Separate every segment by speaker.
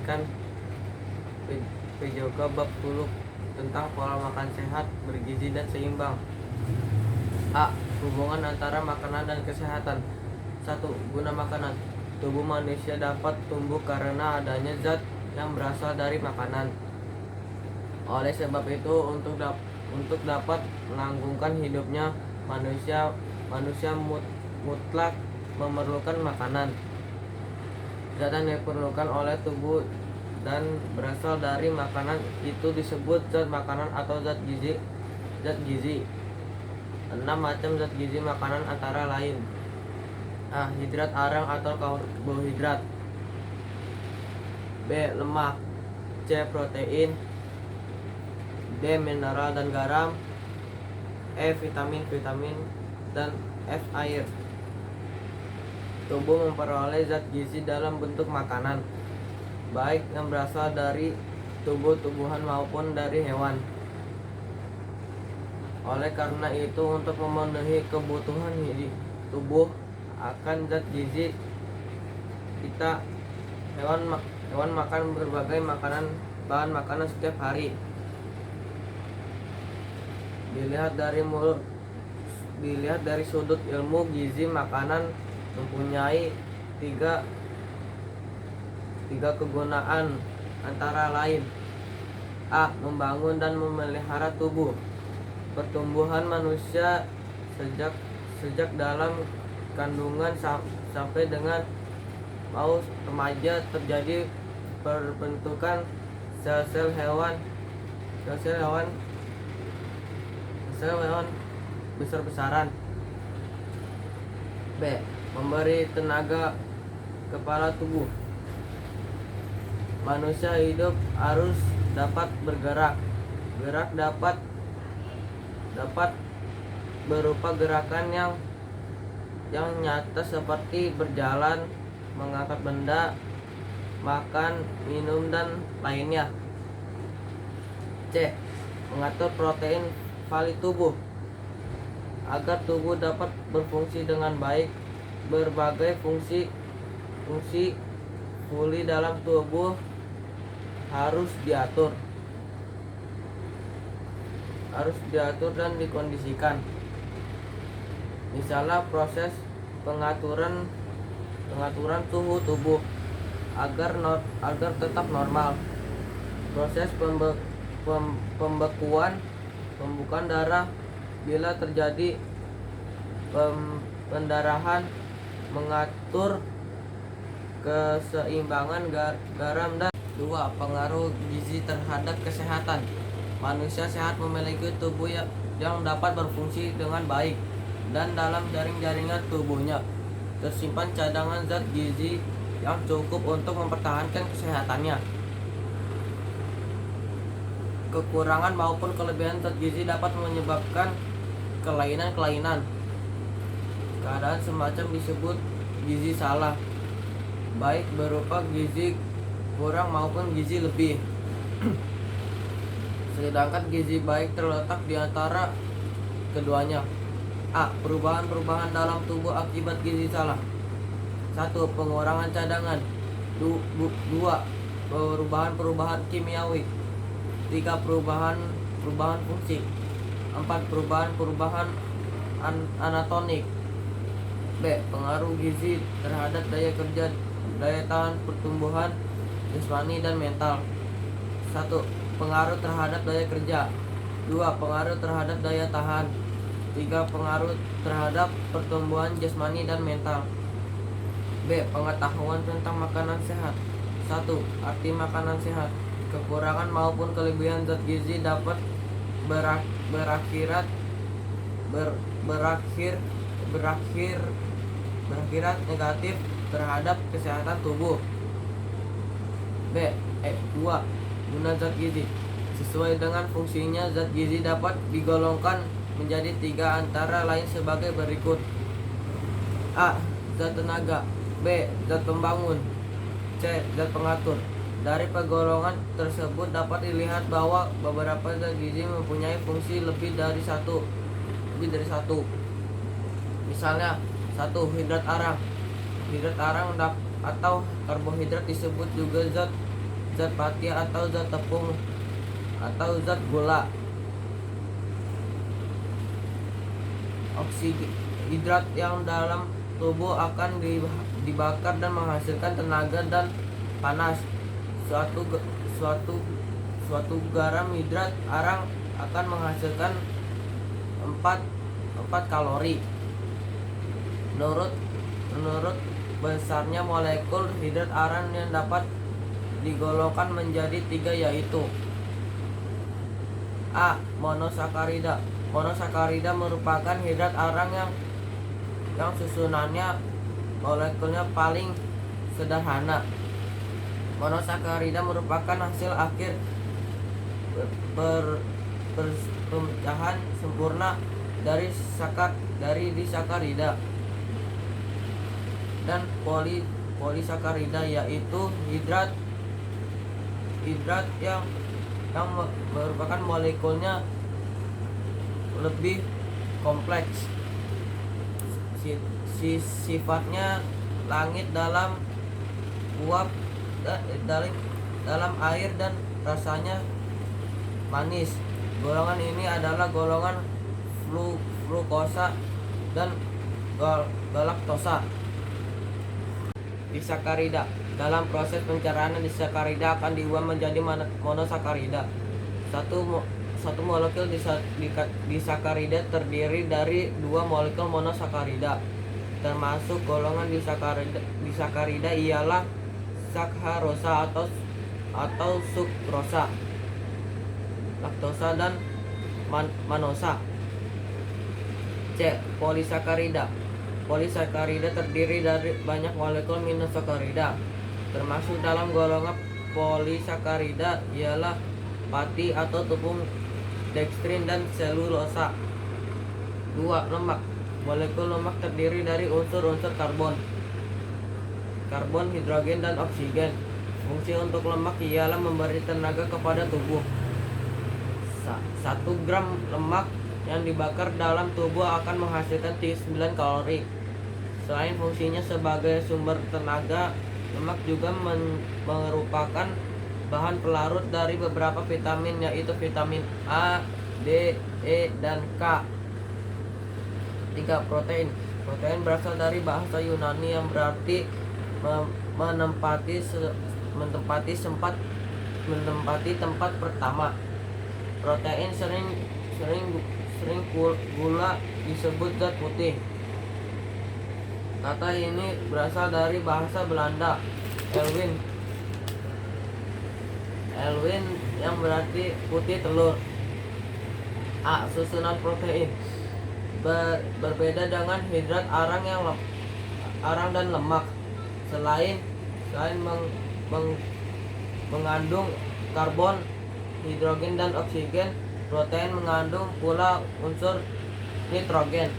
Speaker 1: menyaksikan Pejoga bab 10 tentang pola makan sehat, bergizi dan seimbang. A. Hubungan antara makanan dan kesehatan. 1. Guna makanan. Tubuh manusia dapat tumbuh karena adanya zat yang berasal dari makanan. Oleh sebab itu, untuk dapat melanggengkan hidupnya, manusia mutlak memerlukan makanan. Zat yang diperlukan oleh tubuh dan berasal dari makanan itu disebut zat makanan atau zat gizi. 6 macam zat gizi makanan antara lain: A. Hidrat arang atau karbohidrat. B. Lemak. C. Protein. D. Mineral dan garam. E. Vitamin dan F. Air. Tubuh memperoleh zat gizi dalam bentuk makanan, baik yang berasal dari tumbuh-tumbuhan maupun dari hewan. Oleh karena itu, untuk memenuhi kebutuhan tubuh akan zat gizi kita, hewan makan berbagai bahan makanan setiap hari. Dilihat dari sudut ilmu gizi, makanan mempunyai tiga kegunaan antara lain: A. Membangun dan memelihara tubuh. Pertumbuhan manusia sejak dalam kandungan sampai dengan mau remaja terjadi perbentukan sel-sel hewan besar-besaran. B. Memberi tenaga kepala tubuh. Manusia hidup harus dapat bergerak. Gerak dapat berupa gerakan yang nyata seperti berjalan, mengangkat benda, makan, minum, dan lainnya. C. Mengatur protein vali tubuh. Agar tubuh dapat berfungsi dengan baik, berbagai fungsi fuli dalam tubuh harus diatur dan dikondisikan. Misalnya proses pengaturan suhu tubuh agar tetap normal, proses pembukaan darah bila terjadi pendarahan, mengatur keseimbangan garam dan 2. Pengaruh gizi terhadap kesehatan. Manusia sehat memiliki tubuh yang dapat berfungsi dengan baik, dan dalam jaringan tubuhnya tersimpan cadangan zat gizi yang cukup untuk mempertahankan kesehatannya. Kekurangan maupun kelebihan zat gizi dapat menyebabkan kelainan. Keadaan semacam disebut gizi salah, baik berupa gizi kurang maupun gizi lebih. Sedangkan gizi baik terletak di antara keduanya. A. Perubahan dalam tubuh akibat gizi salah. 1. Pengurangan cadangan. 2. Perubahan kimiawi. 3. Perubahan fungsi. 4. Perubahan anatomik. B. Pengaruh gizi terhadap daya kerja, daya tahan pertumbuhan jasmani dan mental. 1. Pengaruh terhadap daya kerja. 2. Pengaruh terhadap daya tahan. 3. Pengaruh terhadap pertumbuhan jasmani dan mental. B. Pengetahuan tentang makanan sehat. 1. Arti makanan sehat. Kekurangan maupun kelebihan zat gizi dapat berakibat negatif terhadap kesehatan tubuh. B. 2. Guna zat gizi. Sesuai dengan fungsinya, zat gizi dapat digolongkan menjadi 3 antara lain sebagai berikut: A. Zat tenaga. B. Zat pembangun. C. Zat pengatur. Dari penggolongan tersebut dapat dilihat bahwa beberapa zat gizi mempunyai fungsi lebih dari satu. Misalnya, 1. Hidrat arang. Hidrat arang atau karbohidrat disebut juga zat zat pati atau zat tepung atau zat gula. Hidrat yang dalam tubuh akan dibakar dan menghasilkan tenaga dan panas. Suatu garam hidrat arang akan menghasilkan 4 kalori. Menurut besarnya molekul hidrat arang yang dapat digolongkan menjadi 3, yaitu A. Monosakarida. Monosakarida merupakan hidrat arang yang susunannya molekulnya paling sederhana. Monosakarida merupakan hasil akhir pemecahan sempurna dari disakarida. Dan polisakarida yaitu hidrat yang merupakan molekulnya lebih kompleks. Sifatnya langit dalam uap dalam air dan rasanya manis. Golongan ini adalah golongan frukosa dan galaktosa. Disakarida. Dalam proses pencernaan disakarida akan diubah menjadi monosakarida. Satu molekul disakarida terdiri dari 2 molekul monosakarida. Termasuk golongan disakarida ialah sakharosa atau sukrosa, laktosa dan manosa. C. Polisakarida. Polisakarida terdiri dari banyak molekul monosakarida. Termasuk dalam golongan polisakarida ialah pati atau tepung, dekstrin dan selulosa. 2. Lemak. Molekul lemak terdiri dari unsur-unsur karbon, hidrogen dan oksigen. Fungsi untuk lemak ialah memberi tenaga kepada tubuh. 1 gram lemak yang dibakar dalam tubuh akan menghasilkan 9 kalori. Selain fungsinya sebagai sumber tenaga, lemak juga merupakan bahan pelarut dari beberapa vitamin, yaitu vitamin A, D, E, dan K. 3. Protein. Protein berasal dari bahasa Yunani yang berarti menempati tempat pertama. Protein sering gula disebut zat putih. Kata ini berasal dari bahasa Belanda Elwin yang berarti putih telur. A. Susunan protein. Berbeda dengan hidrat arang dan lemak, selain mengandung karbon, hidrogen dan oksigen, protein mengandung pula unsur nitrogen.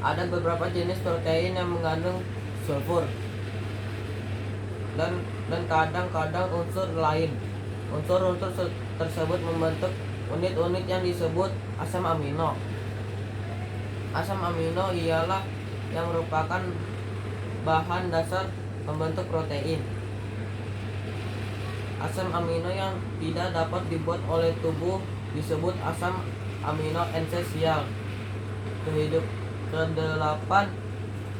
Speaker 1: Ada beberapa jenis protein yang mengandung sulfur dan kadang-kadang unsur lain. Unsur-unsur tersebut membentuk unit-unit yang disebut asam amino. Asam amino ialah yang merupakan bahan dasar pembentuk protein. Asam amino yang tidak dapat dibuat oleh tubuh disebut asam amino esensial. Kedelapan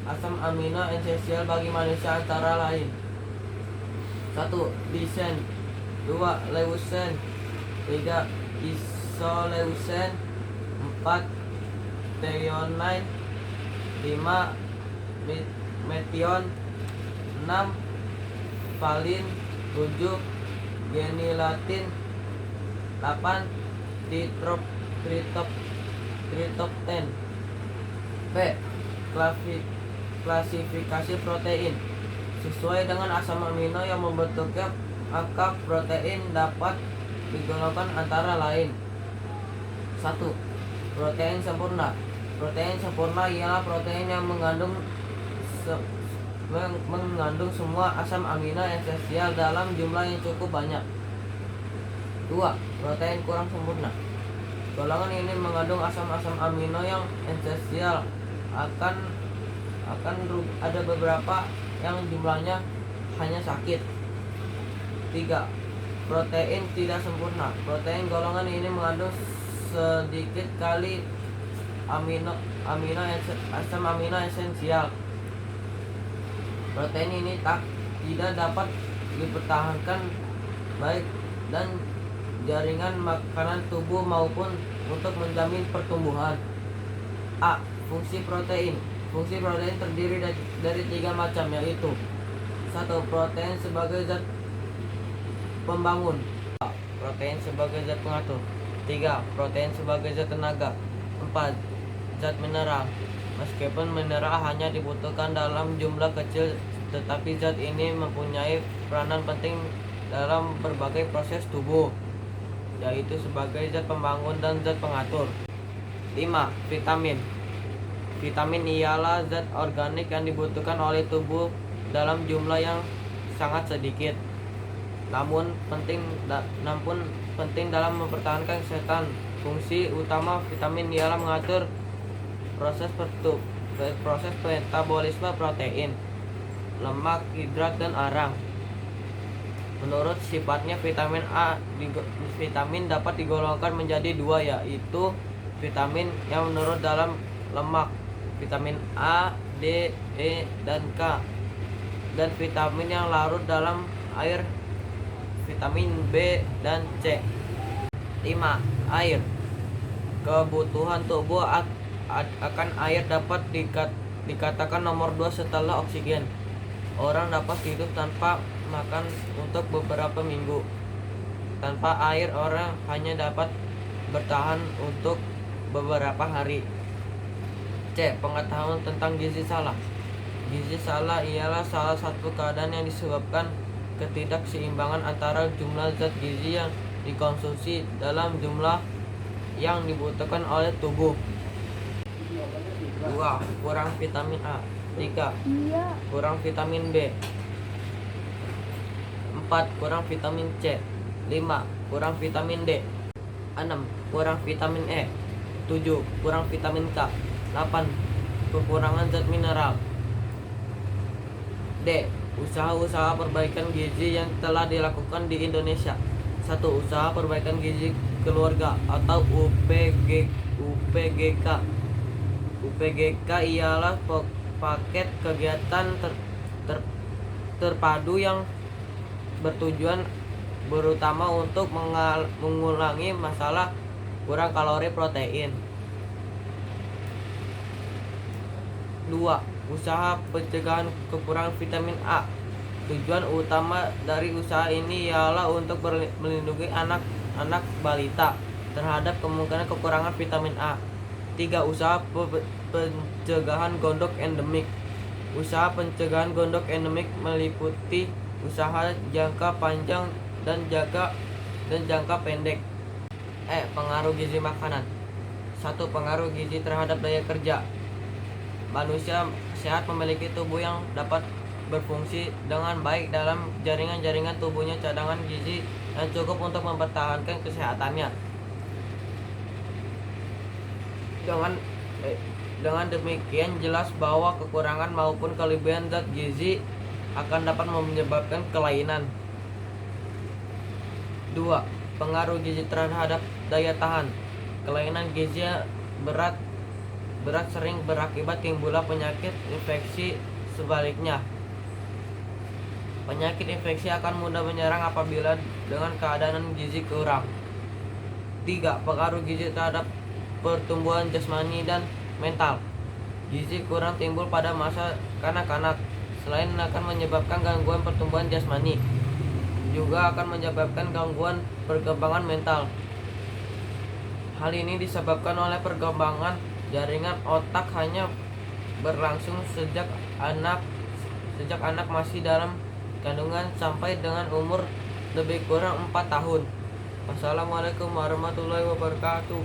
Speaker 1: asam amino esensial bagi manusia antara lain: 1. Leucine, 2. leucine, 3. isoleucine, 4. threonine, 5. metion, 6. valin, 7. genilatin, 8. tritopten. B. Klasifikasi protein. Sesuai dengan asam amino yang membentuknya, maka protein dapat digolongkan antara lain: 1. Protein sempurna. Protein sempurna ialah protein yang mengandung semua asam amino esensial dalam jumlah yang cukup banyak. 2. Protein kurang sempurna. Golongan ini mengandung asam-asam amino yang esensial, akan ada beberapa yang jumlahnya hanya sakit. 3. Protein tidak sempurna. Protein golongan ini mengandung sedikit kali asam amino esensial. Protein ini tidak dapat dipertahankan baik dan jaringan makanan tubuh maupun untuk menjamin pertumbuhan. A. Fungsi protein. Fungsi protein terdiri dari 3 macam, yaitu 1. Protein sebagai zat pembangun. 2. Protein sebagai zat pengatur. 3. Protein sebagai zat tenaga. 4. Zat mineral. Meskipun mineral hanya dibutuhkan dalam jumlah kecil, tetapi zat ini mempunyai peranan penting dalam berbagai proses tubuh, yaitu sebagai zat pembangun dan zat pengatur. 5. Vitamin. Vitamin ialah zat organik yang dibutuhkan oleh tubuh dalam jumlah yang sangat sedikit, namun penting dalam mempertahankan kesehatan. Fungsi utama vitamin ialah mengatur proses metabolisme protein, lemak, hidrat, dan arang. Menurut sifatnya, vitamin dapat digolongkan menjadi 2, yaitu vitamin yang menurut dalam lemak, vitamin A, D, E, dan K, dan vitamin yang larut dalam air, vitamin B dan C. 5. Air. Kebutuhan tubuh akan air dapat dikatakan nomor 2 setelah oksigen. Orang dapat hidup tanpa makan untuk beberapa minggu. Tanpa air, orang hanya dapat bertahan untuk beberapa hari. C. Pengetahuan tentang gizi salah. Gizi salah ialah salah satu keadaan yang disebabkan ketidakseimbangan antara jumlah zat gizi yang dikonsumsi dalam jumlah yang dibutuhkan oleh tubuh. 2. Kurang vitamin A. 3. Kurang vitamin B. 4. Kurang vitamin C. 5. Kurang vitamin D. 6. Kurang vitamin E. 7. Kurang vitamin K. 8. Kekurangan zat mineral. D. Usaha-usaha perbaikan gizi yang telah dilakukan di Indonesia. 1. Usaha perbaikan gizi keluarga atau UPGK. UPGK ialah paket kegiatan terpadu yang bertujuan berutama untuk mengulangi masalah kurang kalori protein. 2. Usaha pencegahan kekurangan vitamin A. Tujuan utama dari usaha ini ialah untuk melindungi anak balita terhadap kemungkinan kekurangan vitamin A. 3. Usaha pencegahan gondok endemik. Usaha pencegahan gondok endemik meliputi usaha jangka panjang dan jangka pendek. Pengaruh gizi makanan. 1. Pengaruh gizi terhadap daya kerja. Manusia sehat memiliki tubuh yang dapat berfungsi dengan baik dalam jaringan-jaringan tubuhnya. Cadangan gizi yang cukup untuk mempertahankan kesehatannya. Dengan demikian, jelas bahwa kekurangan maupun kelebihan zat gizi akan dapat menyebabkan kelainan. 2. Pengaruh gizi terhadap daya tahan. Kelainan gizi berat sering berakibat timbulnya penyakit infeksi. Sebaliknya, penyakit infeksi akan mudah menyerang apabila dengan keadaan gizi kurang. 3. Pengaruh gizi terhadap pertumbuhan jasmani dan mental. Gizi kurang timbul pada masa kanak-kanak. Selain akan menyebabkan gangguan pertumbuhan jasmani, juga akan menyebabkan gangguan perkembangan mental. Hal ini disebabkan oleh perkembangan jaringan otak hanya berlangsung sejak anak masih dalam kandungan sampai dengan umur lebih kurang 4 tahun. Wassalamualaikum warahmatullahi wabarakatuh.